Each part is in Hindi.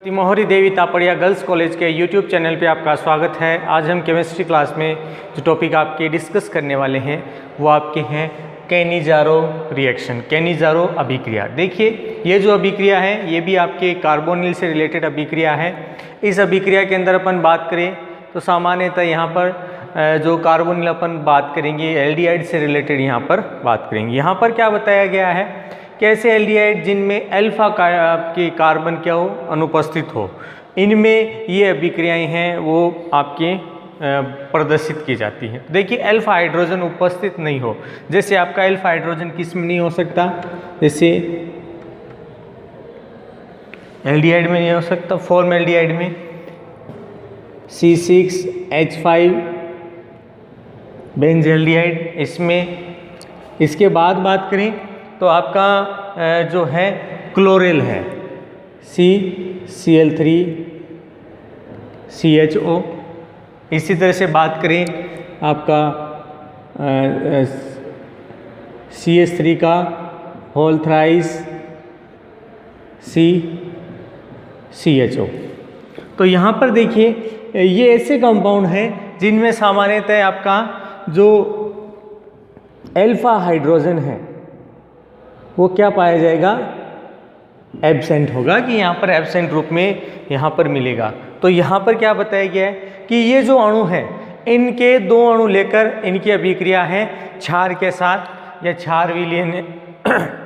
तिमोहरी देवी तापड़िया गर्ल्स कॉलेज के यूट्यूब चैनल पे आपका स्वागत है। आज हम केमिस्ट्री क्लास में जो टॉपिक आपके डिस्कस करने वाले हैं वो आपके हैं कैनिज़ारो रिएक्शन, कैनिज़ारो अभिक्रिया। देखिए ये जो अभिक्रिया है ये भी आपके कार्बोनिल से रिलेटेड अभिक्रिया है। इस अभिक्रिया के अंदर अपन बात करें तो सामान्यतः यहाँ पर जो कार्बोनिल अपन बात करेंगे एल्डिहाइड से रिलेटेड यहाँ पर बात करेंगे। यहाँ पर क्या बताया गया है, कैसे एल्डिहाइड जिनमें अल्फा के कार्बन क्या हो अनुपस्थित हो, इनमें ये अभिक्रियाएं हैं वो आपके प्रदर्शित की जाती हैं। देखिए अल्फा हाइड्रोजन उपस्थित नहीं हो, जैसे आपका अल्फा हाइड्रोजन किस में नहीं हो सकता, जैसे एल्डिहाइड में नहीं हो सकता, फॉर्मल्डिहाइड में C6H5 बेंजल्डिहाइड इसमें। इसके बाद बात करें तो आपका जो है क्लोरेल है CCl3 CHO। इसी तरह से बात करें आपका CH3 का होल थ्राइस CHO। तो यहाँ पर देखिए ये ऐसे कंपाउंड हैं जिनमें सामान्यतः आपका जो अल्फा हाइड्रोजन है वो क्या पाया जाएगा, एब्सेंट होगा, कि यहाँ पर एब्सेंट रूप में यहाँ पर मिलेगा। तो यहाँ पर क्या बताया गया है कि ये जो अणु है इनके दो अणु लेकर इनकी अभिक्रिया है क्षार के साथ या क्षार विलयन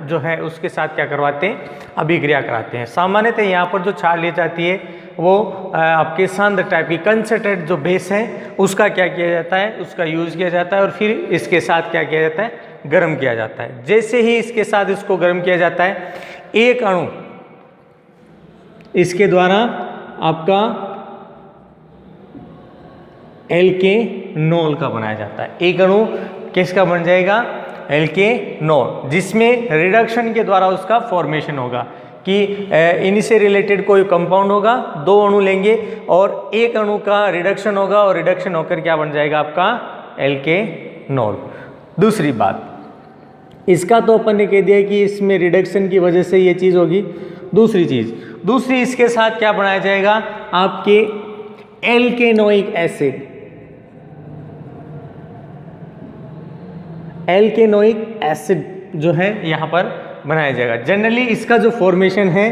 जो है उसके साथ क्या करवाते हैं, अभिक्रिया कराते हैं। सामान्यतः यहाँ पर जो क्षार ली जाती है वो आपके सांद्र टाइप की कंसंट्रेट जो बेस है उसका क्या किया जाता है, उसका यूज किया जाता है और फिर इसके साथ क्या किया जाता है, गर्म किया जाता है। जैसे ही इसके साथ इसको गर्म किया जाता है एक अणु इसके द्वारा आपका एल्केनॉल का बनाया जाता है। एक अणु किसका बन जाएगा, एल्केनॉल, जिसमें रिडक्शन के द्वारा उसका फॉर्मेशन होगा कि इनसे रिलेटेड कोई कंपाउंड होगा, दो अणु लेंगे और एक अणु का रिडक्शन होगा और रिडक्शन होकर क्या बन जाएगा आपका एल्केनॉल। दूसरी बात, इसका तो अपन ने कह दिया कि इसमें रिडक्शन की वजह से ये चीज़ होगी। दूसरी इसके साथ क्या बनाया जाएगा, आपके एल्केनोइक एसिड, एल्केनोइक एसिड जो है यहाँ पर बनाया जाएगा। जनरली इसका जो फॉर्मेशन है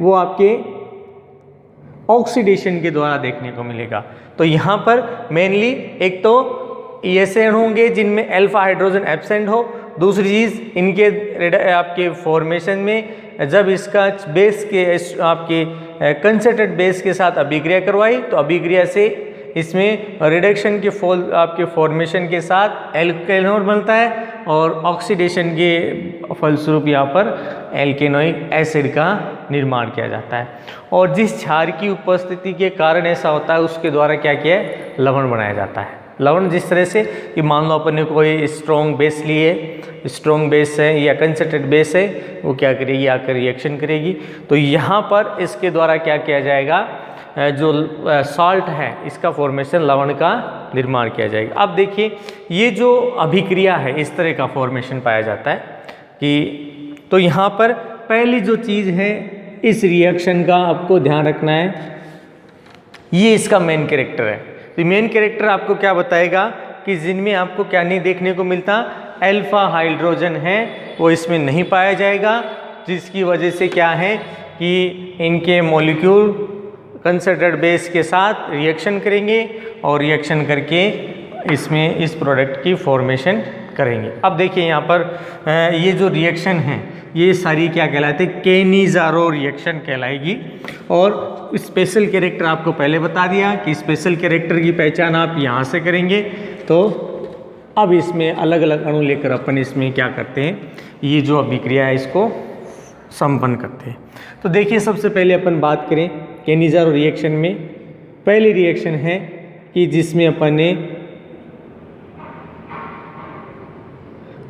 वो आपके ऑक्सीडेशन के द्वारा देखने को मिलेगा। तो यहाँ पर मेनली एक तो ऐसे अणु होंगे जिनमें अल्फा हाइड्रोजन एब्सेंट हो, दूसरी चीज़ इनके आपके फॉर्मेशन में जब इसका बेस के आपके कंसंट्रेट बेस के साथ अभिक्रिया करवाई तो अभिक्रिया से इसमें रिडक्शन के आपके फॉर्मेशन के साथ एल्केनॉल बनता है और ऑक्सीडेशन के फलस्वरूप यहाँ पर एल्केनोइक एसिड का निर्माण किया जाता है। और जिस क्षार की उपस्थिति के कारण ऐसा होता है उसके द्वारा क्या किया है, लवण बनाया जाता है। लवण जिस तरह से कि मान लो अपन ने कोई स्ट्रॉन्ग बेस लिए, स्ट्रॉन्ग बेस है या कंसंट्रेट बेस है, वो क्या करेगी, आकर रिएक्शन करेगी। तो यहाँ पर इसके द्वारा क्या किया जाएगा, जो सॉल्ट है इसका फॉर्मेशन, लवण का निर्माण किया जाएगा। अब देखिए ये जो अभिक्रिया है इस तरह का फॉर्मेशन पाया जाता है कि, तो यहाँ पर पहली जो चीज़ है इस रिएक्शन का आपको ध्यान रखना है, ये इसका मेन कैरेक्टर है। तो मेन कैरेक्टर आपको क्या बताएगा कि जिनमें आपको क्या नहीं देखने को मिलता, अल्फा हाइड्रोजन है वो इसमें नहीं पाया जाएगा, जिसकी वजह से क्या है कि इनके मॉलिक्यूल कंसंट्रेट बेस के साथ रिएक्शन करेंगे और रिएक्शन करके इसमें इस प्रोडक्ट की फॉर्मेशन करेंगे। अब देखिए यहाँ पर ये जो रिएक्शन है ये सारी क्या कहलाते हैं, कैनिज़ारो रिएक्शन कहलाएगी। और स्पेशल कैरेक्टर आपको पहले बता दिया कि स्पेशल कैरेक्टर की पहचान आप यहाँ से करेंगे। तो अब इसमें अलग अलग अणु लेकर अपन इसमें क्या करते हैं, ये जो अभिक्रिया है इसको संपन्न करते हैं। तो देखिए सबसे पहले अपन बात करें कैनिज़ारो रिएक्शन में, पहली रिएक्शन है कि जिसमें अपन ने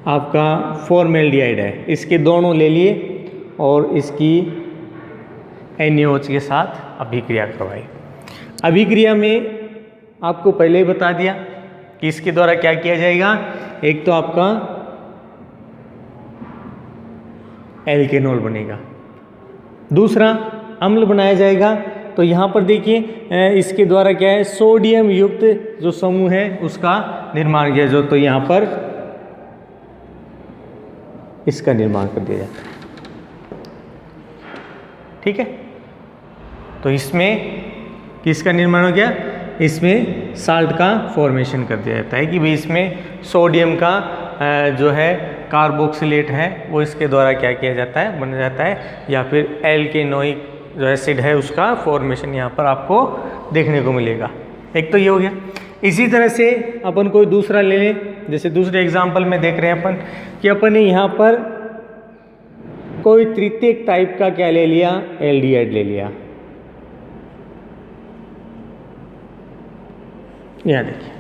आपका फॉर्मल्डिहाइड है, इसके दोनों ले लिए और इसकी NaOH के साथ अभिक्रिया करवाई। अभिक्रिया में आपको पहले ही बता दिया कि इसके द्वारा क्या किया जाएगा, एक तो आपका एल्केनॉल बनेगा, दूसरा अम्ल बनाया जाएगा तो यहाँ पर देखिए इसके द्वारा क्या है, सोडियम युक्त जो समूह है उसका निर्माण किया जो, तो यहाँ पर इसका निर्माण कर दिया जाता है। ठीक है, तो इसमें किसका निर्माण हो गया, इसमें साल्ट का फॉर्मेशन कर दिया जाता है कि भाई इसमें सोडियम का जो है कार्बोक्सिलेट है वो इसके द्वारा क्या किया जाता है, बन जाता है, या फिर एल्केनोइक जो एसिड है उसका फॉर्मेशन यहाँ पर आपको देखने को मिलेगा। एक तो ये हो गया। इसी तरह से अपन कोई दूसरा ले लें, जैसे दूसरे एग्जाम्पल में देख रहे हैं अपन कि अपन ने यहाँ पर कोई तृतीयक टाइप का क्या ले लिया, एल्डिहाइड ले लिया। यहाँ देखिए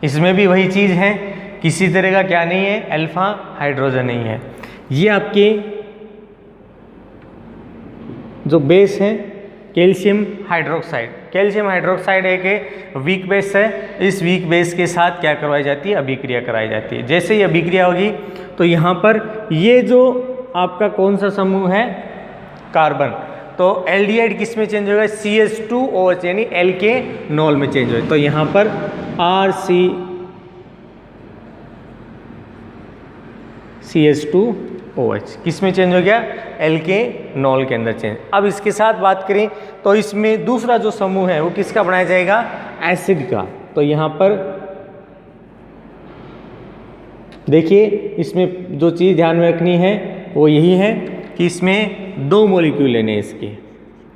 इसमें भी वही चीज़ है, किसी तरह का क्या नहीं है, अल्फा हाइड्रोजन नहीं है। ये आपके जो बेस है कैल्शियम हाइड्रोक्साइड, कैल्शियम हाइड्रोक्साइड एक वीक बेस है। इस वीक बेस के साथ क्या करवाई जाती है, अभिक्रिया कराई जाती है। जैसे ही अभिक्रिया होगी तो यहाँ पर ये जो आपका कौन सा समूह है, कार्बन, तो एल्डिहाइड किस में चेंज होगा, CH2OH यानी एल्केनॉल में चेंज होगा। तो यहाँ पर CH2OH किस में चेंज हो गया, एल्केनॉल के अंदर चेंज। अब इसके साथ बात करें तो इसमें दूसरा जो समूह है वो किसका बनाया जाएगा, एसिड का। तो यहाँ पर देखिए इसमें जो चीज़ ध्यान में रखनी है वो यही है कि इसमें 2 मॉलिक्यूल लेने हैं इसके।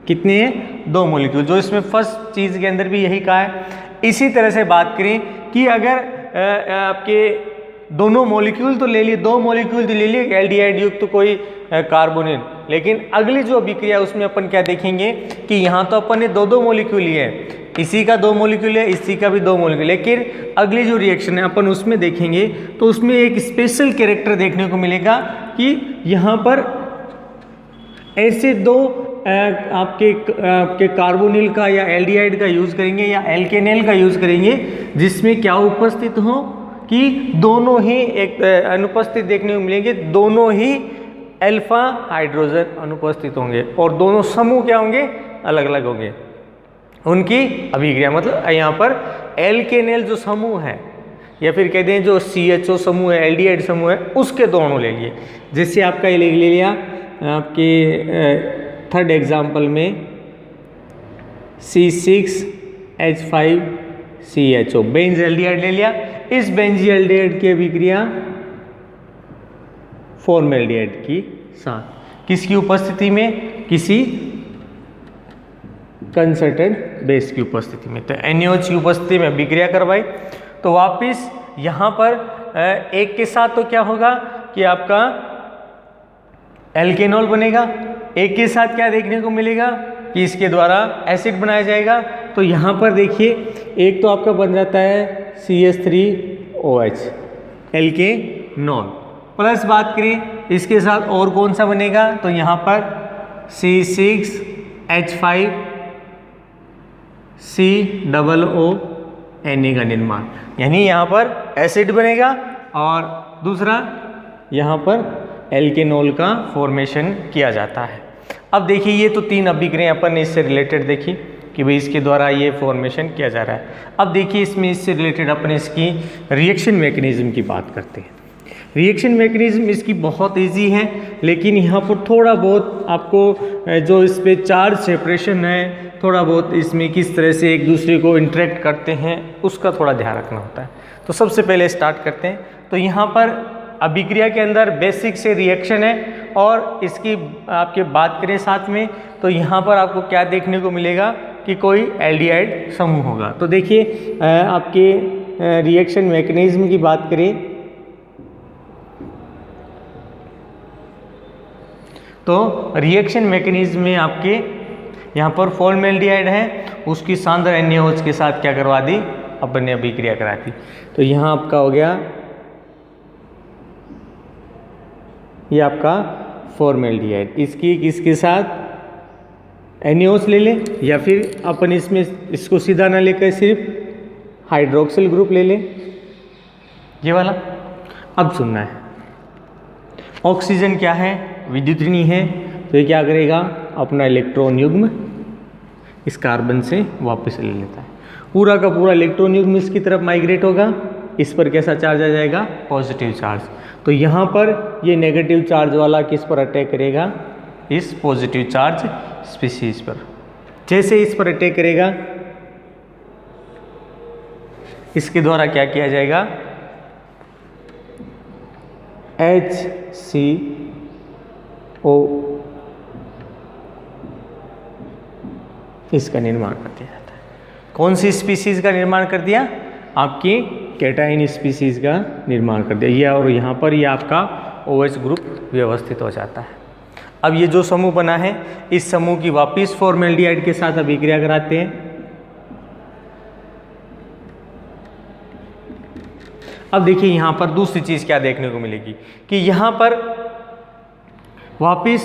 कितने हैं, 2 मॉलिक्यूल, जो इसमें फर्स्ट चीज़ के अंदर भी यही कहा है। इसी तरह से बात करें कि अगर आपके दोनों मॉलिक्यूल तो ले लिए, 2 मॉलिक्यूल तो ले लिए एल्डिहाइड युक्त तो कोई कार्बोनिल, लेकिन अगली जो अभिक्रिया उसमें अपन क्या देखेंगे कि यहाँ तो अपन ने 2 मॉलिक्यूल लिए हैं, इसी का 2 मॉलिक्यूल है, इसी का भी 2 मॉलिक्यूल, लेकिन अगली जो रिएक्शन है अपन उसमें देखेंगे तो उसमें एक स्पेशल कैरेक्टर देखने को मिलेगा कि यहाँ पर ऐसे 2 आपके कार्बोनिल का या एल्डिहाइड का यूज़ करेंगे या एल्केनेल का यूज़ करेंगे, जिसमें क्या उपस्थित हो कि दोनों ही एक अनुपस्थित देखने को मिलेंगे, दोनों ही अल्फा हाइड्रोजन अनुपस्थित होंगे और दोनों समूह क्या होंगे, अलग अलग होंगे उनकी अभिक्रिया। मतलब यहाँ पर एल्केनेल जो समूह है या फिर कहते हैं जो CHO समूह है, एल्डिहाइड समूह है, उसके दोनों ले लिए। जैसे आपका ये ले लिया आपके थर्ड एग्जाम्पल में C6H5CHO बेंज एल्डिहाइड ले लिया। इस बेंजी एल्डिहाइड की अभिक्रिया फॉर्मेल्डिहाइड की साथ किसकी उपस्थिति में, किसी कंसर्टेड बेस की उपस्थिति में, तो NaOH की उपस्थिति में अभिक्रिया करवाई। तो वापिस यहाँ पर एक के साथ तो क्या होगा कि आपका एल्केनॉल बनेगा, एक के साथ क्या देखने को मिलेगा कि इसके द्वारा एसिड बनाया जाएगा। तो यहाँ पर देखिए एक तो आपका बन जाता है CH3OH एल्केनॉल, प्लस बात करें इसके साथ और कौन सा बनेगा, तो यहाँ पर C6H5COO का निर्माण, यानी यहाँ पर एसिड बनेगा और दूसरा यहाँ पर एल्केनॉल का फॉर्मेशन किया जाता है। अब देखिए ये तो 3 अभिक्रियाएं अपन ने इससे रिलेटेड देखी कि भाई इसके द्वारा ये फॉर्मेशन किया जा रहा है। अब देखिए इसमें इससे रिलेटेड अपन इसकी रिएक्शन मैकेनिज्म की बात करते हैं। रिएक्शन मैकेनिज्म इसकी बहुत इजी है, लेकिन यहाँ पर थोड़ा बहुत आपको जो इस पे चार्ज सेपरेशन है, थोड़ा बहुत इसमें किस तरह से एक दूसरे को इंटरेक्ट करते हैं उसका थोड़ा ध्यान रखना होता है। तो सबसे पहले स्टार्ट करते हैं। तो यहाँ पर अभिक्रिया के अंदर बेसिक से रिएक्शन है और इसकी आपके बात करें साथ में, तो यहाँ पर आपको क्या देखने को मिलेगा कि कोई एल्डिहाइड समूह होगा। तो देखिए आपके रिएक्शन मैकेनिज्म की बात करें तो रिएक्शन मैकेनिज्म में आपके यहाँ पर फॉर्मेल्डिहाइड है, उसकी सांद्र NaOH के साथ क्या करवा दी, अपन ने अभिक्रिया करा दी। तो यहाँ आपका हो गया ये आपका फॉर्मेल्डिहाइड, इसकी किसके साथ NaOH ले लें या फिर अपन इसमें इसको सीधा ना लेकर सिर्फ हाइड्रोक्सिल ग्रुप ले लें, ये वाला। अब सुनना है, ऑक्सीजन क्या है, विद्युतनी है, तो ये क्या करेगा, अपना इलेक्ट्रॉन युग्म इस कार्बन से वापस ले लेता है। पूरा का पूरा इलेक्ट्रॉन युग्म इसकी तरफ माइग्रेट होगा, इस पर कैसा चार्ज आ जाएगा, पॉजिटिव चार्ज। तो यहाँ पर ये नेगेटिव चार्ज वाला किस पर अटैक करेगा, इस पॉजिटिव चार्ज स्पीसीज पर। जैसे इस पर अटैक करेगा, इसके द्वारा क्या किया जाएगा, HCO इसका निर्माण कर दिया जाता है। कौन सी स्पीसीज का निर्माण कर दिया, आपकी कैटाइन स्पीसीज का निर्माण कर दिया। ये और यहाँ पर ये आपका OH ग्रुप व्यवस्थित हो जाता है। अब ये जो समूह बना है, इस समूह की वापिस फॉर्मेल्डिहाइड के साथ अभिक्रिया कराते हैं। अब देखिए यहाँ पर दूसरी चीज क्या देखने को मिलेगी कि यहाँ पर वापिस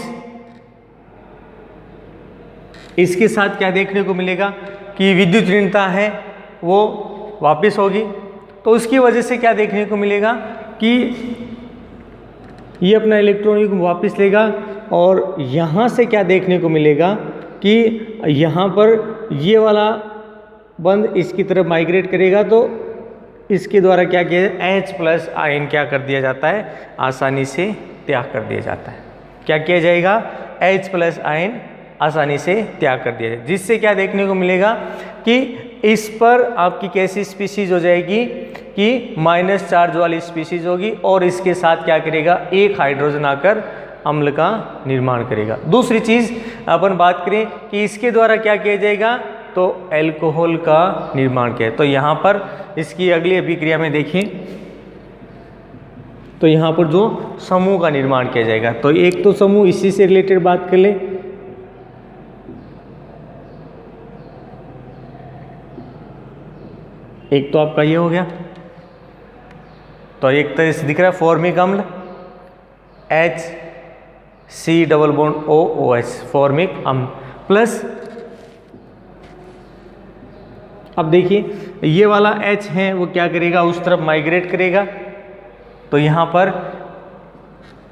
इसके साथ क्या देखने को मिलेगा कि विद्युत ऋणता है वो वापिस होगी। तो उसकी वजह से क्या देखने को मिलेगा कि ये अपना इलेक्ट्रॉन युग्म वापस लेगा, और यहाँ से क्या देखने को मिलेगा कि यहाँ पर ये वाला बंद इसकी तरफ माइग्रेट करेगा, तो इसके द्वारा क्या किया जाए, H+ आयन क्या कर दिया जाता है, आसानी से त्याग कर दिया जाता है। क्या किया जाएगा, H+ आयन आसानी से त्याग कर दिया जाए, जिससे क्या देखने को मिलेगा कि इस पर आपकी कैसी स्पीसीज हो जाएगी कि माइनस चार्ज वाली स्पीसीज होगी, और इसके साथ क्या करेगा, एक हाइड्रोजन आकर अम्ल का निर्माण करेगा। दूसरी चीज अपन बात करें कि इसके द्वारा क्या किया जाएगा, तो अल्कोहल का निर्माण किया। तो यहाँ पर इसकी अगली अभिक्रिया में देखें तो यहाँ पर जो समूह का निर्माण किया जाएगा, तो एक तो समूह इसी से रिलेटेड बात कर ले, एक तो आपका ये हो गया, तो एक तरह से दिख रहा है फॉर्मिक अम्ल HC+OOH फॉर्मिक अम्ल प्लस, अब देखिए ये वाला H है वो क्या करेगा, उस तरफ माइग्रेट करेगा। तो यहाँ पर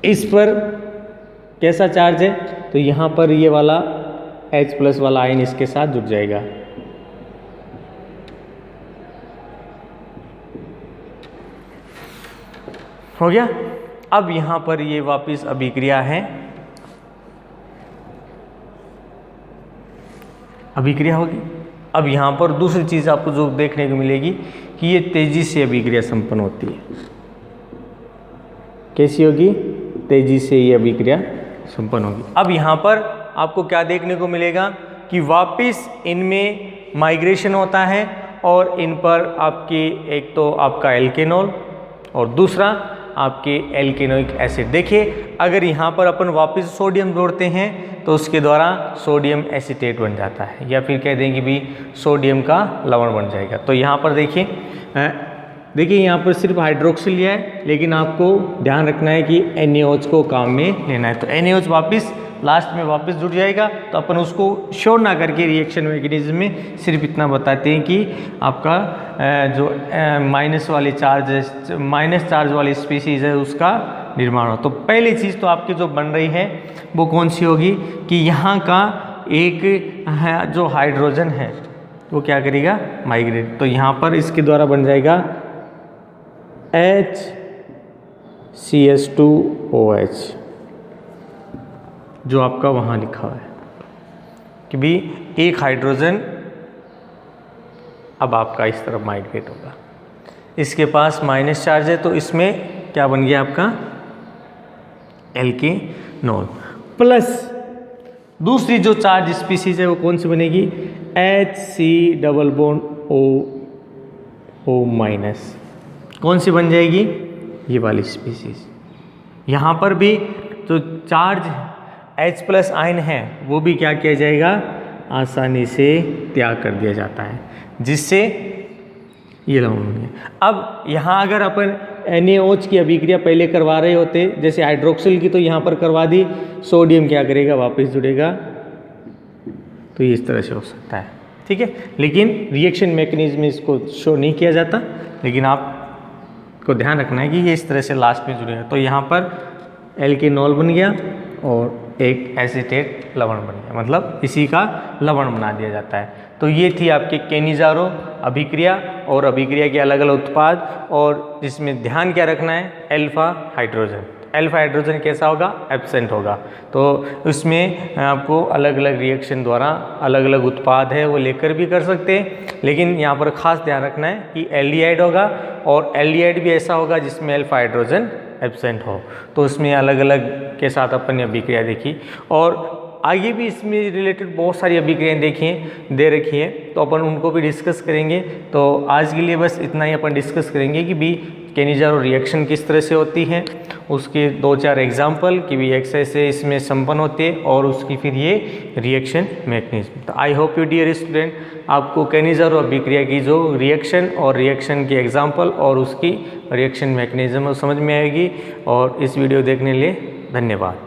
इस पर कैसा चार्ज है, तो यहाँ पर ये वाला H+ वाला आयन इसके साथ जुड़ जाएगा। हो गया। अब यहाँ पर ये वापिस अभिक्रिया है, अभिक्रिया होगी। अब यहाँ पर दूसरी चीज़ आपको जो देखने को मिलेगी कि ये तेजी से अभिक्रिया संपन्न होती है। कैसी होगी, तेजी से ये अभिक्रिया संपन्न होगी। अब यहाँ पर आपको क्या देखने को मिलेगा कि वापिस इनमें माइग्रेशन होता है, और इन पर आपकी एक तो आपका एल्केनॉल और दूसरा आपके एल्केनोइक एसिड। देखिए अगर यहाँ पर अपन वापस सोडियम जोड़ते हैं तो उसके द्वारा सोडियम एसीटेट बन जाता है, या फिर कह देंगे भी सोडियम का लवण बन जाएगा। तो यहाँ पर देखिए यहाँ पर सिर्फ हाइड्रोक्सिल लिया है, लेकिन आपको ध्यान रखना है कि NaOH को काम में लेना है। तो NaOH वापस लास्ट में वापस जुड़ जाएगा, तो अपन उसको शो ना करके रिएक्शन मैकेनिज्म में सिर्फ इतना बताते हैं कि आपका जो माइनस चार्ज वाली स्पीसीज है उसका निर्माण हो। तो पहली चीज़ तो आपकी जो बन रही है वो कौन सी होगी कि यहाँ का एक जो हाइड्रोजन है वो क्या करेगा, माइग्रेट। तो यहाँ पर इसके द्वारा बन जाएगा HCS2OH, जो आपका वहाँ लिखा हुआ है कि भी एक हाइड्रोजन अब आपका इस तरफ माइग्रेट होगा। इसके पास माइनस चार्ज है, तो इसमें क्या बन गया आपका एल्केनॉल प्लस दूसरी जो चार्ज स्पीसीज है वो कौन सी बनेगी, HC+OO-। कौन सी बन जाएगी, ये वाली स्पीसीज। यहाँ पर भी जो चार्ज H+ आयन है वो भी क्या किया जाएगा, आसानी से त्याग कर दिया जाता है, जिससे ये लवण बन गया। अब यहाँ अगर अपन NaOH की अभिक्रिया पहले करवा रहे होते, जैसे हाइड्रोक्सिल की, तो यहाँ पर करवा दी, सोडियम क्या करेगा, वापस जुड़ेगा। तो ये इस तरह से हो सकता है, ठीक है। लेकिन रिएक्शन मैकेनिज्म में इसको शो नहीं किया जाता, लेकिन आपको ध्यान रखना है कि ये इस तरह से लास्ट में जुड़ेगा। तो यहाँ पर एल्केनॉल बन गया और एक एसीटेट लवण बन गया, मतलब इसी का लवण बना दिया जाता है। तो ये थी आपके केनिज़ारो अभिक्रिया और अभिक्रिया के अलग अलग उत्पाद, और जिसमें ध्यान क्या रखना है, अल्फा हाइड्रोजन। अल्फा हाइड्रोजन कैसा होगा, एब्सेंट होगा। तो उसमें आपको अलग अलग रिएक्शन द्वारा अलग अलग उत्पाद है वो लेकर भी कर सकते हैं, लेकिन यहाँ पर खास ध्यान रखना है कि एल्डिहाइड होगा, और एल्डिहाइड भी ऐसा होगा जिसमें अल्फा हाइड्रोजन एब्सेंट हो। तो उसमें अलग अलग के साथ अपन ने अभिक्रिया देखी, और आगे भी इसमें रिलेटेड बहुत सारी अभिक्रियाएं दे रखी हैं, तो अपन उनको भी डिस्कस करेंगे। तो आज के लिए बस इतना ही अपन डिस्कस करेंगे कि भी केनिज़ारो रिएक्शन किस तरह से होती है, उसके 2-4 एग्जाम्पल कि भी ऐसे इसमें संपन्न होते हैं, और उसकी फिर ये रिएक्शन मैकेनिज्म। तो I hope you dear student, आपको केनिज़ारो अभिक्रिया की जो रिएक्शन और रिएक्शन के एग्जाम्पल और उसकी रिएक्शन मैकेनिज्म समझ में आएगी। और इस वीडियो देखने के लिए धन्यवाद।